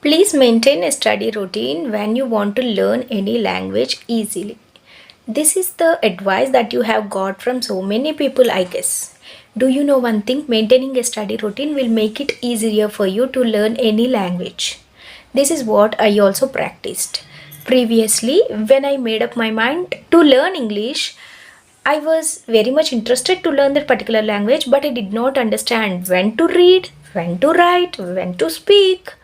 Please maintain a study routine when you want to learn any language easily. This is the advice that you have got from so many people, I guess. Do you know one thing? Maintaining a study routine will make it easier for you to learn any language. This is what I also practiced. Previously, when I made up my mind to learn English, I was very much interested to learn that particular language, but I did not understand when to read, when to write, when to speak,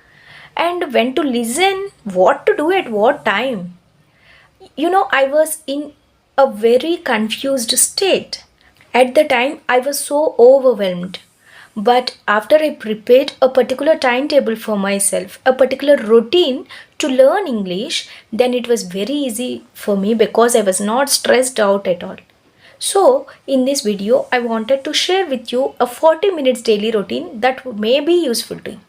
and when to listen, what to do at what time. I was in a very confused state. At the time, I was so overwhelmed. But after I prepared a particular timetable for myself, a particular routine to learn English, then it was very easy for me because I was not stressed out at all. So, in this video, I wanted to share with you a 40 minutes daily routine that may be useful to you.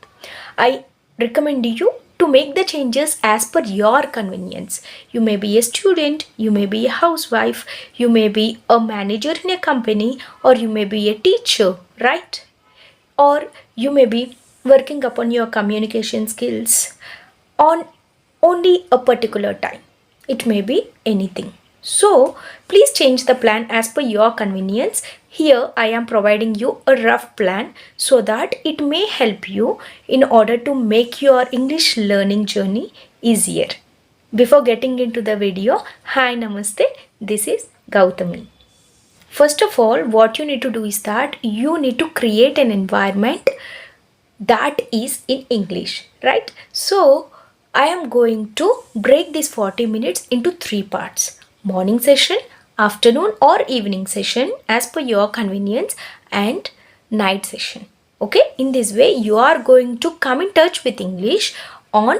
I recommend you to make the changes as per your convenience. You may be a student, you may be a housewife, you may be a manager in a company, or you may be a teacher, right? Or you may be working upon your communication skills on only a particular time. It may be anything. So, please change the plan as per your convenience. Here I am providing you a rough plan so that it may help you in order to make your English learning journey easier. Before getting into the video, hi namaste, this is Gowthami. First of all, what you need to do is that you need to create an environment that is in English, right? So, I am going to break this 40 minutes into 3 parts. Morning session, afternoon or evening session as per your convenience, and night session. Okay, in this way you are going to come in touch with English on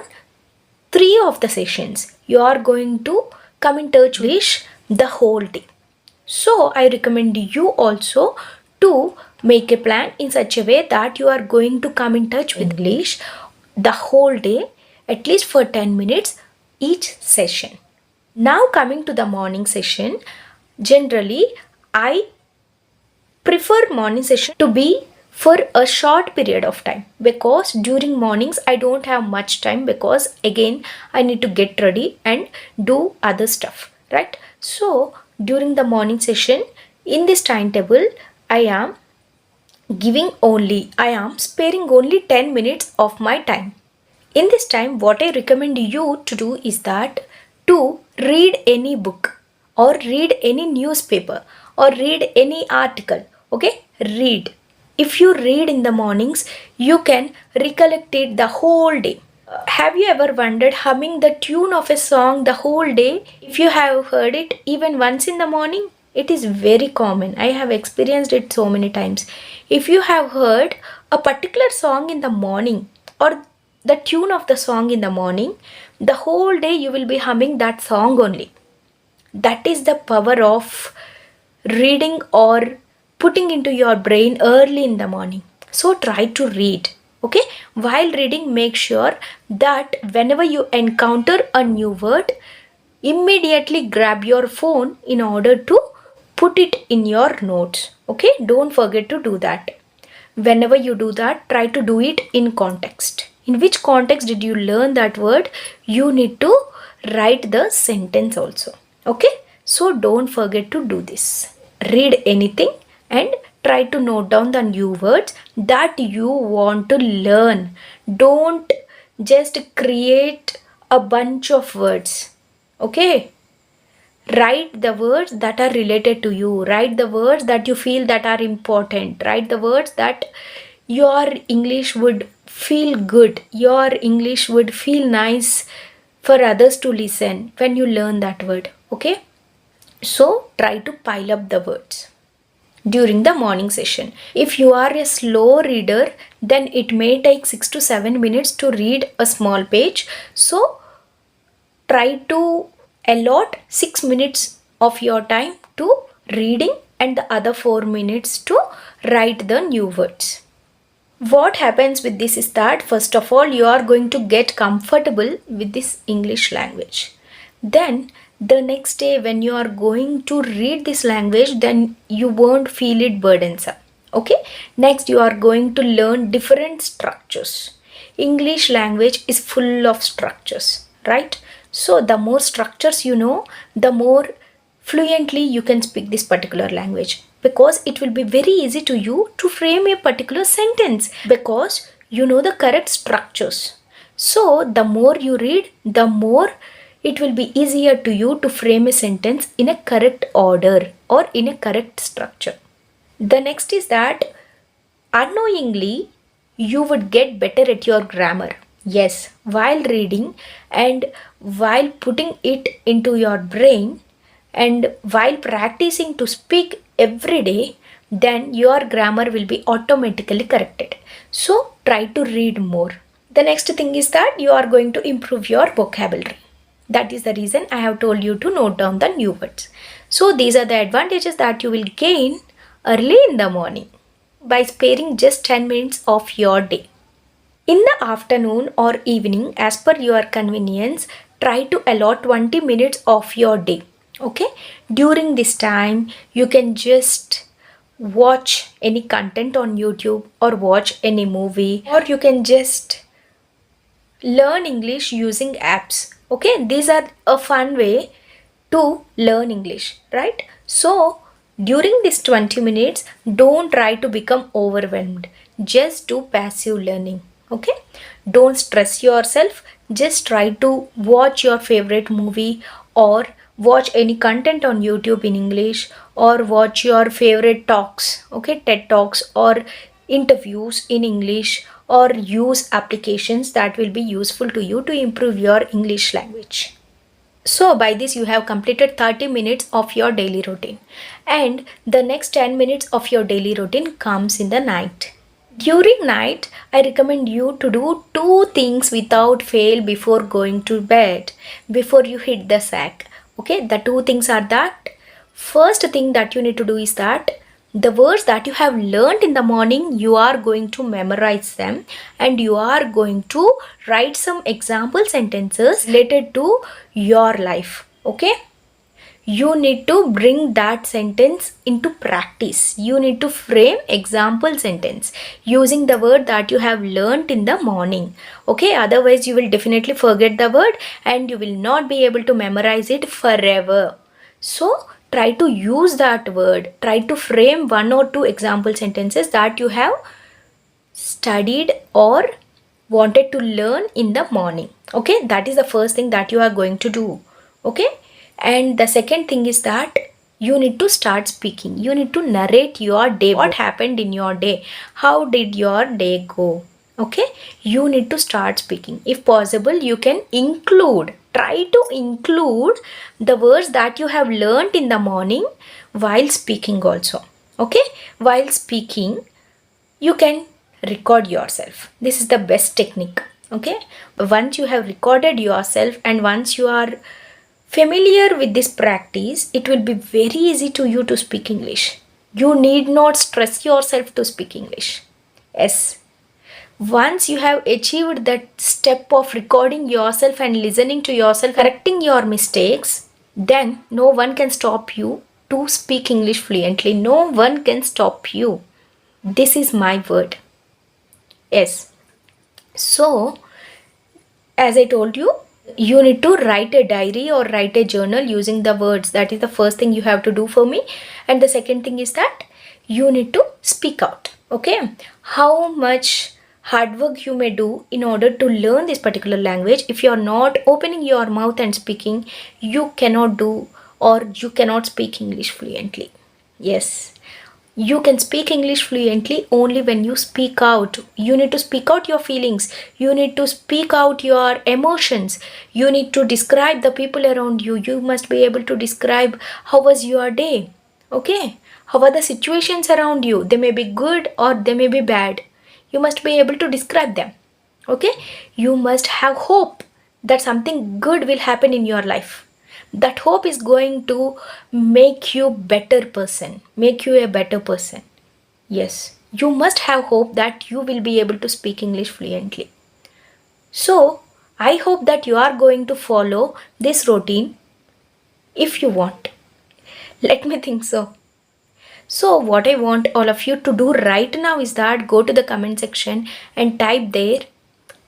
3 of the sessions. You are going to come in touch with English the whole day. So I recommend you also to make a plan in such a way that you are going to come in touch with English the whole day, at least for 10 minutes each session. Now coming to the morning session, generally I prefer morning session to be for a short period of time because during mornings I don't have much time because again I need to get ready and do other stuff, right? So during the morning session in this timetable I am sparing only 10 minutes of my time. In this time, what I recommend you to do is that to read any book or read any newspaper or read any article. Okay, read. If you read in the mornings, you can recollect it the whole day. Have you ever wondered humming the tune of a song the whole day? If you have heard it even once in the morning, it is very common. I have experienced it so many times. If you have heard a particular song in the morning or the tune of the song in the morning, the whole day you will be humming that song only. That is the power of reading or putting into your brain early in the morning. So try to read. Okay, while reading, make sure that whenever you encounter a new word, immediately grab your phone in order to put it in your notes. Okay, don't forget to do that. Whenever you do that, try to do it in context. In which context did you learn that word? You need to write the sentence also. Okay, so don't forget to do this. Read anything and try to note down the new words that you want to learn. Don't just create a bunch of words. Okay, write the words that are related to you. Write the words that you feel that are important. Write the words that your English would feel good. Your English would feel nice for others to listen when you learn that word. Okay, so try to pile up the words during the morning session. If you are a slow reader, then it may take 6 to 7 minutes to read a small page. So try to allot 6 minutes of your time to reading and the other 4 minutes to write the new words. What happens with this is that first of all you are going to get comfortable with this English language. Then the next day when you are going to read this language, then you won't feel it burdensome. Okay, next you are going to learn different structures. English language is full of structures, right? So the more structures you know, the more fluently you can speak this particular language, because it will be very easy to you to frame a particular sentence because you know the correct structures. So the more you read, the more it will be easier to you to frame a sentence in a correct order or in a correct structure. The next is that unknowingly you would get better at your grammar. Yes, while reading and while putting it into your brain and while practicing to speak every day, then your grammar will be automatically corrected. So try to read more. The next thing is that you are going to improve your vocabulary. That is the reason I have told you to note down the new words. So these are the advantages that you will gain early in the morning by sparing just 10 minutes of your day. In the afternoon or evening, as per your convenience, try to allot 20 minutes of your day. Okay? During this time, you can just watch any content on YouTube or watch any movie, or you can just learn English using apps. Okay? These are a fun way to learn English, right? So, during this 20 minutes, don't try to become overwhelmed. Just do passive learning. Okay? Don't stress yourself. Just try to watch your favorite movie or watch any content on YouTube in English or watch your favorite talks, okay, TED Talks or interviews in English, or use applications that will be useful to you to improve your English language. So by this you have completed 30 minutes of your daily routine, and the next 10 minutes of your daily routine comes in the night. During night, I recommend you to do two things without fail before going to bed, before you hit the sack. Okay, the two things are that first thing that you need to do is that the words that you have learned in the morning, you are going to memorize them and you are going to write some example sentences related to your life. Okay, you need to bring that sentence into practice. You need to frame example sentence using the word that you have learnt in the morning. Okay, otherwise you will definitely forget the word and you will not be able to memorize it forever. So try to use that word. Try to frame one or two example sentences that you have studied or wanted to learn in the morning. Okay, that is the first thing that you are going to do. Okay, and the second thing is that you need to start speaking. You need to narrate your day. What happened in your day? How did your day go? Okay, you need to start speaking. If possible, you can try to include the words that you have learned in the morning while speaking also. Okay, while speaking, you can record yourself. This is the best technique. Okay, once you have recorded yourself and once you are familiar with this practice, it will be very easy to you to speak English. You need not stress yourself to speak English. Yes, once you have achieved that step of recording yourself and listening to yourself, correcting your mistakes, then no one can stop you to speak English fluently. No one can stop you. This is my word. Yes. So, as I told you, you need to write a diary or write a journal using the words. That is the first thing you have to do for me. And the second thing is that you need to speak out. Okay. How much hard work you may do in order to learn this particular language, if you are not opening your mouth and speaking, you cannot do or you cannot speak English fluently. Yes. You can speak English fluently only when you speak out. You need to speak out your feelings. You need to speak out your emotions. You need to describe the people around you. You must be able to describe how was your day. Okay? How are the situations around you? They may be good or they may be bad. You must be able to describe them. Okay? You must have hope that something good will happen in your life. That hope is going to make you better person, make you a better person. Yes, you must have hope that you will be able to speak English fluently. So, I hope that you are going to follow this routine if you want. Let me think so. So, what I want all of you to do right now is that go to the comment section and type there,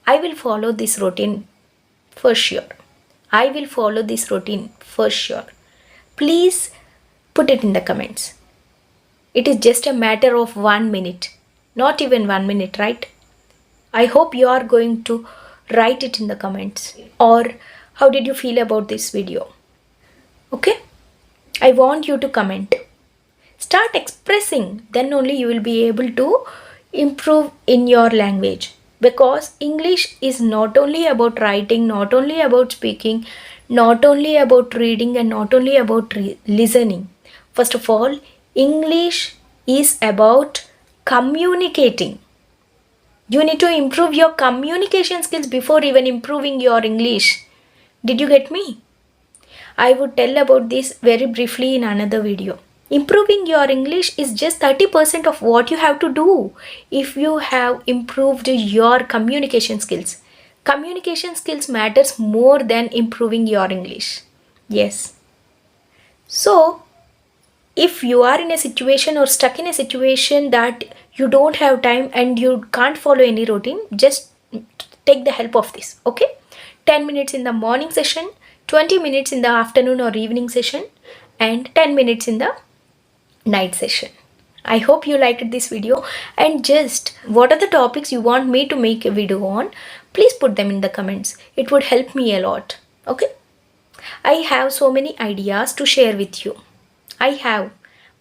I will follow this routine for sure. I will follow this routine for sure. Please put it in the comments. It is just a matter of 1 minute, not even 1 minute, right? I hope you are going to write it in the comments. Or how did you feel about this video? Okay? I want you to comment. Start expressing, then only you will be able to improve in your language. Because English is not only about writing, not only about speaking, not only about reading, and not only about listening. First of all, English is about communicating. You need to improve your communication skills before even improving your English. Did you get me? I would tell about this very briefly in another video. Improving your English is just 30% of what you have to do if you have improved your communication skills. Communication skills matters more than improving your English. Yes. So, if you are in a situation or stuck in a situation that you don't have time and you can't follow any routine, just take the help of this. Okay, 10 minutes in the morning session, 20 minutes in the afternoon or evening session, and 10 minutes in the night session. I hope you liked this video, and just what are the topics you want me to make a video on, please put them in the comments. It would help me a lot. Okay, I have so many ideas to share with you. I have,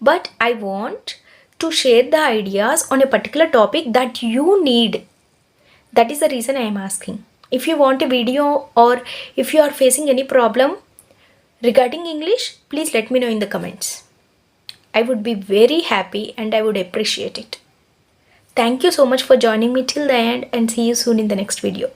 but I want to share the ideas on a particular topic that you need. That is the reason I am asking. If you want a video or if you are facing any problem regarding English, please let me know in the comments. I would be very happy and I would appreciate it. Thank you so much for joining me till the end, and see you soon in the next video.